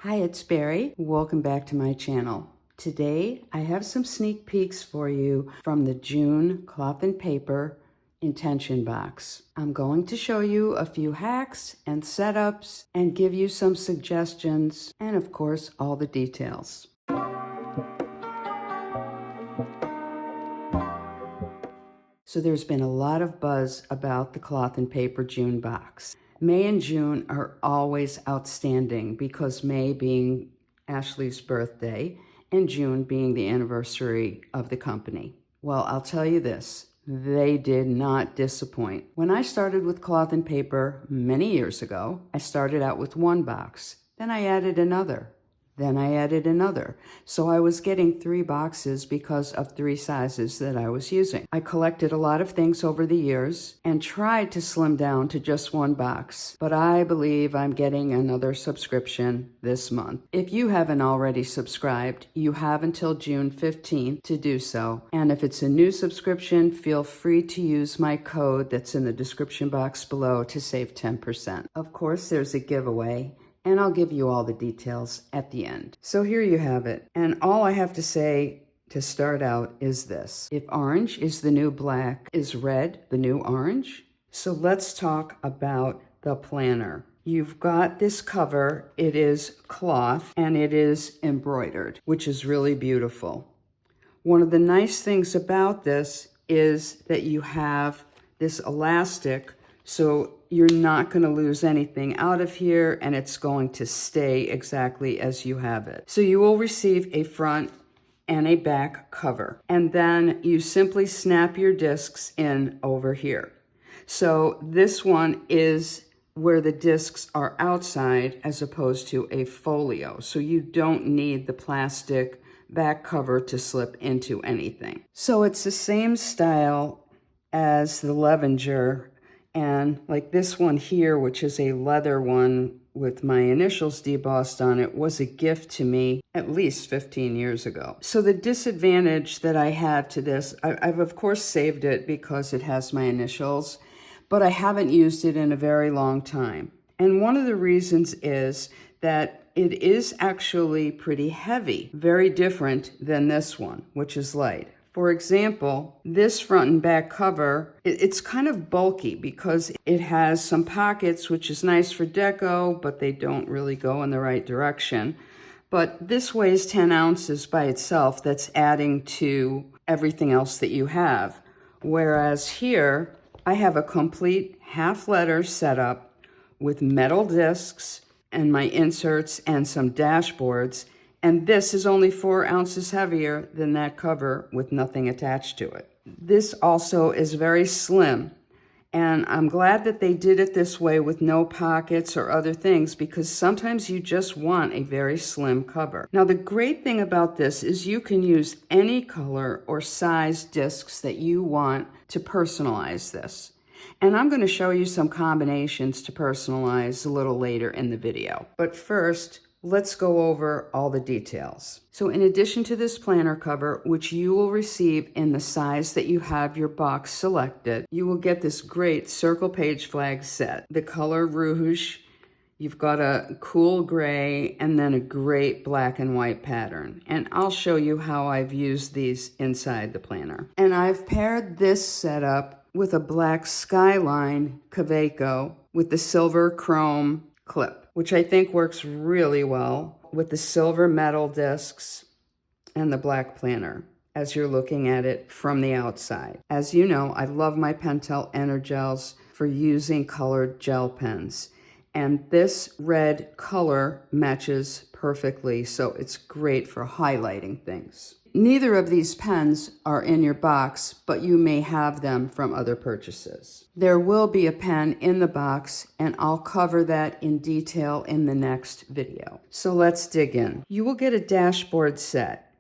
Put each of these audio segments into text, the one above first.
Hi, it's Barry. Welcome back to my channel. Today, I have some sneak peeks for you from the June cloth and paper intention box. I'm going to show you a few hacks and setups and give you some suggestions and of course, all the details. So there's been a lot of buzz about the cloth and paper June box. May and June are always outstanding because May being Ashley's birthday and June being the anniversary of the company. Well, I'll tell you this, they did not disappoint. When I started with cloth and paper many years ago, I started out with one box, then I added another. Then I added another. So I was getting 3 boxes because of 3 sizes that I was using. I collected a lot of things over the years and tried to slim down to just 1 box, but I believe I'm getting another subscription this month. If you haven't already subscribed, you have until June 15th to do so. And if it's a new subscription, feel free to use my code that's in the description box below to save 10%. Of course, there's a giveaway, and I'll give you all the details at the end. So here you have it. And all I have to say to start out is this. If orange is the new black, is red the new orange? So let's talk about the planner. You've got this cover. It is cloth and it is embroidered, which is really beautiful. One of the nice things about this is that you have this elastic, so you're not going to lose anything out of here and it's going to stay exactly as you have it. So you will receive a front and a back cover. And then you simply snap your discs in over here. So this one is where the discs are outside as opposed to a folio. So you don't need the plastic back cover to slip into anything. So it's the same style as the Levenger. And like this one here, which is a leather one with my initials debossed on it, was a gift to me at least 15 years ago. So the disadvantage that I have to this, I've of course saved it because it has my initials, but I haven't used it in a very long time. And one of the reasons is that it is actually pretty heavy, very different than this one, which is light. For example, this front and back cover, it's kind of bulky because it has some pockets, which is nice for deco, but they don't really go in the right direction. But this weighs 10 ounces by itself. That's adding to everything else that you have. Whereas here, I have a complete half letter setup with metal discs and my inserts and some dashboards. And this is only 4 ounces heavier than that cover with nothing attached to it. This also is very slim. And I'm glad that they did it this way with no pockets or other things because sometimes you just want a very slim cover. Now, the great thing about this is you can use any color or size discs that you want to personalize this. And I'm going to show you some combinations to personalize a little later in the video. But first, let's go over all the details. So in addition to this planner cover, which you will receive in the size that you have your box selected, you will get this great circle page flag set. The color rouge, you've got a cool gray, and then a great black and white pattern. And I'll show you how I've used these inside the planner. And I've paired this setup with a black Skyline Kaweco with the silver chrome clip, which I think works really well with the silver metal discs and the black planner as you're looking at it from the outside. As you know, I love my Pentel Energels for using colored gel pens. And this red color matches perfectly, so it's great for highlighting things. Neither of these pens are in your box, but you may have them from other purchases. There will be a pen in the box, and I'll cover that in detail in the next video. So let's dig in. You will get a dashboard set,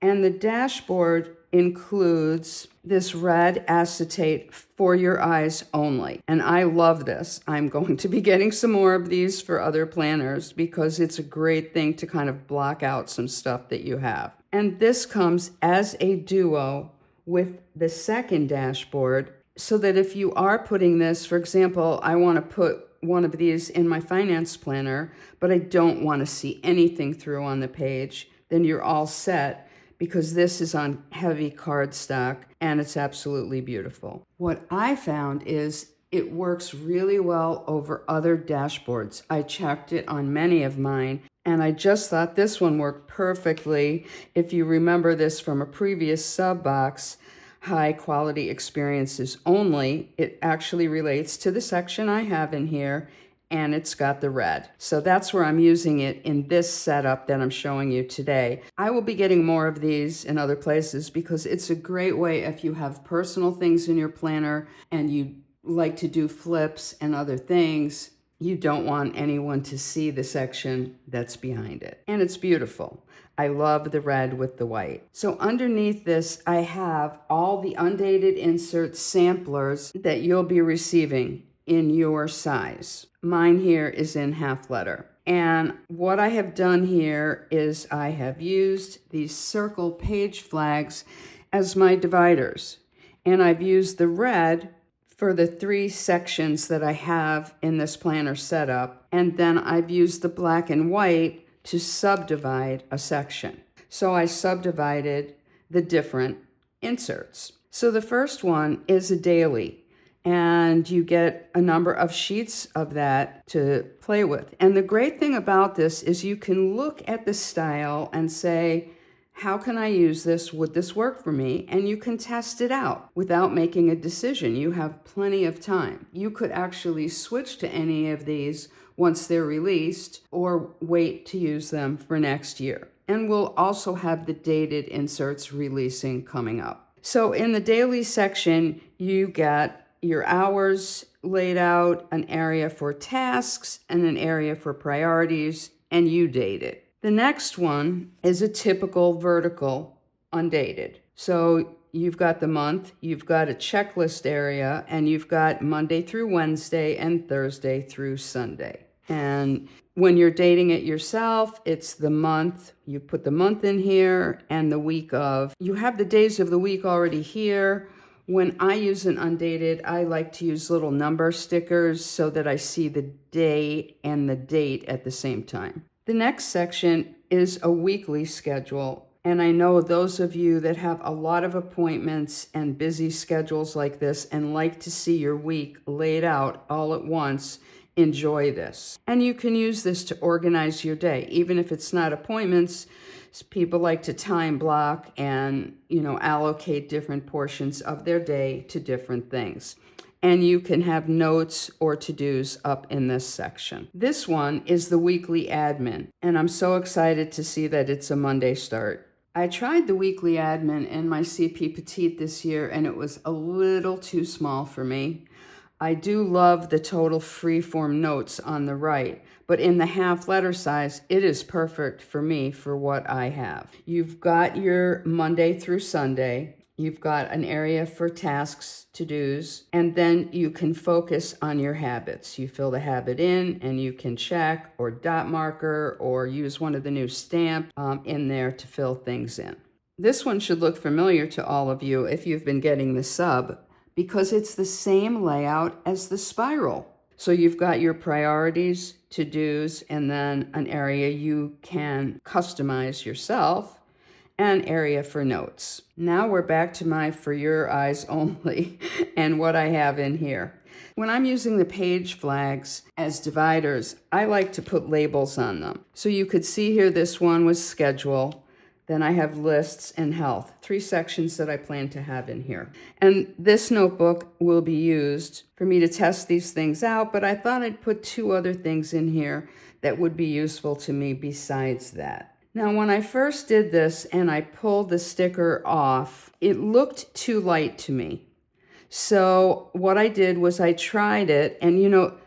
and the dashboard includes this red acetate for your eyes only. And I love this. I'm going to be getting some more of these for other planners because it's a great thing to kind of block out some stuff that you have. And this comes as a duo with the second dashboard so that if you are putting this, for example, I want to put one of these in my finance planner, but I don't want to see anything through on the page, then you're all set, because this is on heavy cardstock and it's absolutely beautiful. What I found is it works really well over other dashboards. I checked it on many of mine, and I just thought this one worked perfectly. If you remember this from a previous sub box, high quality experiences only, it actually relates to the section I have in here, and it's got the red. So that's where I'm using it in this setup that I'm showing you today. I will be getting more of these in other places because it's a great way if you have personal things in your planner and you like to do flips and other things. You don't want anyone to see the section that's behind it. And it's beautiful. I love the red with the white. So underneath this, I have all the undated insert samplers that you'll be receiving in your size. Mine here is in half letter. And what I have done here is I have used these circle page flags as my dividers. And I've used the red for the 3 sections that I have in this planner setup. And then I've used the black and white to subdivide a section. So I subdivided the different inserts. So the first one is a daily, and you get a number of sheets of that to play with. And the great thing about this is you can look at the style and say, how can I use this? Would this work for me? And you can test it out without making a decision. You have plenty of time. You could actually switch to any of these once they're released, or wait to use them for next year. And we'll also have the dated inserts releasing coming up. So in the daily section, you get your hours laid out, an area for tasks, and an area for priorities, and you date it. The next one is a typical vertical, undated. So you've got the month, you've got a checklist area, and you've got Monday through Wednesday and Thursday through Sunday. And when you're dating it yourself, it's the month. You put the month in here and the week of. You have the days of the week already here. When I use an undated, I like to use little number stickers so that I see the day and the date at the same time. The next section is a weekly schedule. And I know those of you that have a lot of appointments and busy schedules like this and like to see your week laid out all at once, enjoy this. And you can use this to organize your day. Even if it's not appointments, people like to time block and, allocate different portions of their day to different things. And you can have notes or to-dos up in this section. This one is the weekly admin, and I'm so excited to see that it's a Monday start. I tried the weekly admin in my CP Petite this year, and it was a little too small for me. I do love the total freeform notes on the right, but in the half letter size, it is perfect for me for what I have. You've got your Monday through Sunday. You've got an area for tasks, to-dos, and then you can focus on your habits. You fill the habit in and you can check or dot marker or use one of the new stamp in there to fill things in. This one should look familiar to all of you if you've been getting the sub, because it's the same layout as the spiral. So you've got your priorities, to-dos, and then an area you can customize yourself, and an area for notes. Now we're back to my for your eyes only and what I have in here. When I'm using the page flags as dividers, I like to put labels on them. So you could see here this one was schedule. Then I have lists and health, 3 sections that I plan to have in here. And this notebook will be used for me to test these things out, but I thought I'd put 2 other things in here that would be useful to me besides that. Now, when I first did this and I pulled the sticker off, it looked too light to me. So what I did was I tried it, and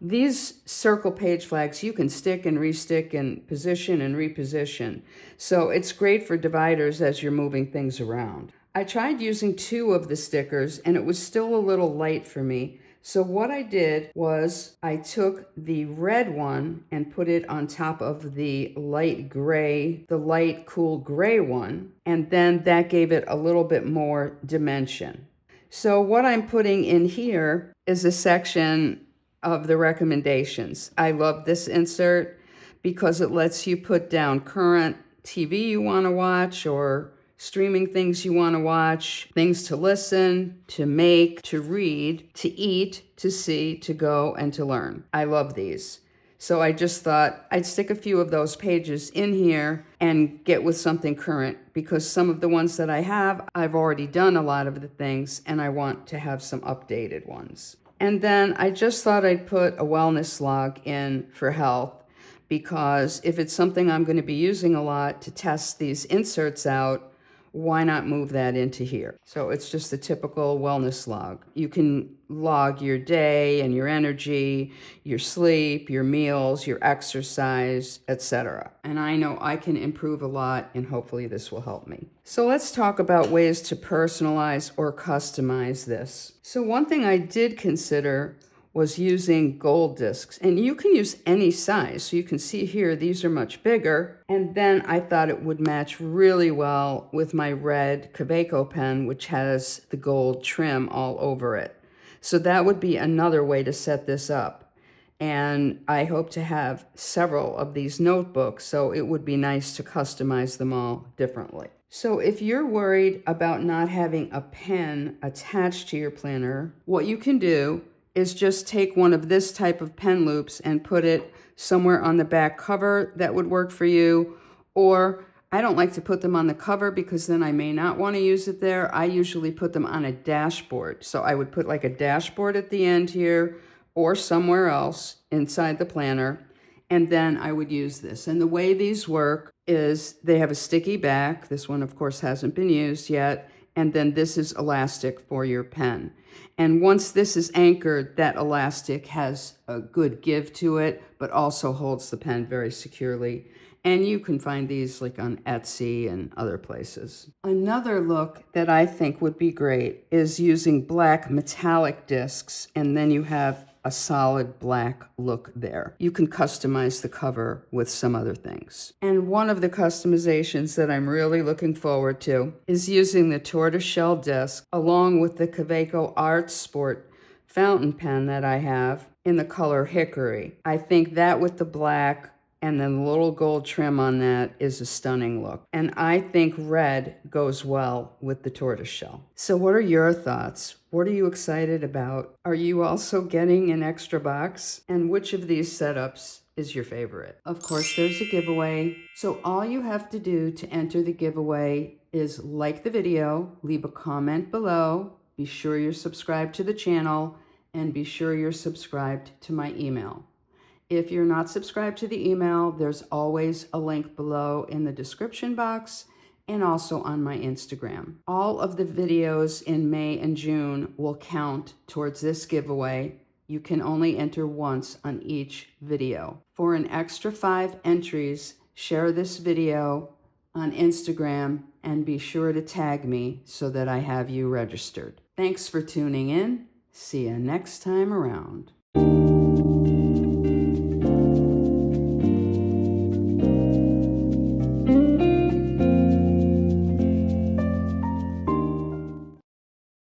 these circle page flags, you can stick and restick and position and reposition. So it's great for dividers as you're moving things around. I tried using 2 of the stickers and it was still a little light for me. So what I did was I took the red one and put it on top of the light gray, the light cool gray one, and then that gave it a little bit more dimension. So what I'm putting in here is a section of the recommendations. I love this insert because it lets you put down current TV you want to watch or streaming things you want to watch, things to listen, to make, to read, to eat, to see, to go, and to learn. I love these. So I just thought I'd stick a few of those pages in here and get with something current, because some of the ones that I have, I've already done a lot of the things and I want to have some updated ones. And then I just thought I'd put a wellness log in for health, because if it's something I'm going to be using a lot to test these inserts out, why not move that into here? So it's just a typical wellness log. You can log your day and your energy, your sleep, your meals, your exercise, etc. And I know I can improve a lot, and hopefully this will help me. So let's talk about ways to personalize or customize this. So one thing I did consider was using gold discs, and you can use any size. So you can see here, these are much bigger. And then I thought it would match really well with my red Kaweco pen, which has the gold trim all over it. So that would be another way to set this up. And I hope to have several of these notebooks, so it would be nice to customize them all differently. So if you're worried about not having a pen attached to your planner, what you can do is just take one of this type of pen loops and put it somewhere on the back cover. That would work for you. Or I don't like to put them on the cover because then I may not want to use it there. I usually put them on a dashboard. So I would put like a dashboard at the end here or somewhere else inside the planner. And then I would use this. And the way these work is they have a sticky back. This one, of course, hasn't been used yet. And then this is elastic for your pen. And once this is anchored, that elastic has a good give to it, but also holds the pen very securely. And you can find these like on Etsy and other places. Another look that I think would be great is using black metallic discs, and then you have a solid black look there. You can customize the cover with some other things. And one of the customizations that I'm really looking forward to is using the tortoiseshell disc along with the Kaweco Art Sport fountain pen that I have in the color hickory. I think that with the black and then the little gold trim on that is a stunning look. And I think red goes well with the tortoiseshell. So what are your thoughts? What are you excited about? Are you also getting an extra box? And which of these setups is your favorite? Of course, there's a giveaway. So all you have to do to enter the giveaway is like the video, leave a comment below, be sure you're subscribed to the channel, and be sure you're subscribed to my email. If you're not subscribed to the email, there's always a link below in the description box and also on my Instagram. All of the videos in May and June will count towards this giveaway. You can only enter once on each video. For an extra 5 entries, share this video on Instagram and be sure to tag me so that I have you registered. Thanks for tuning in. See you next time around.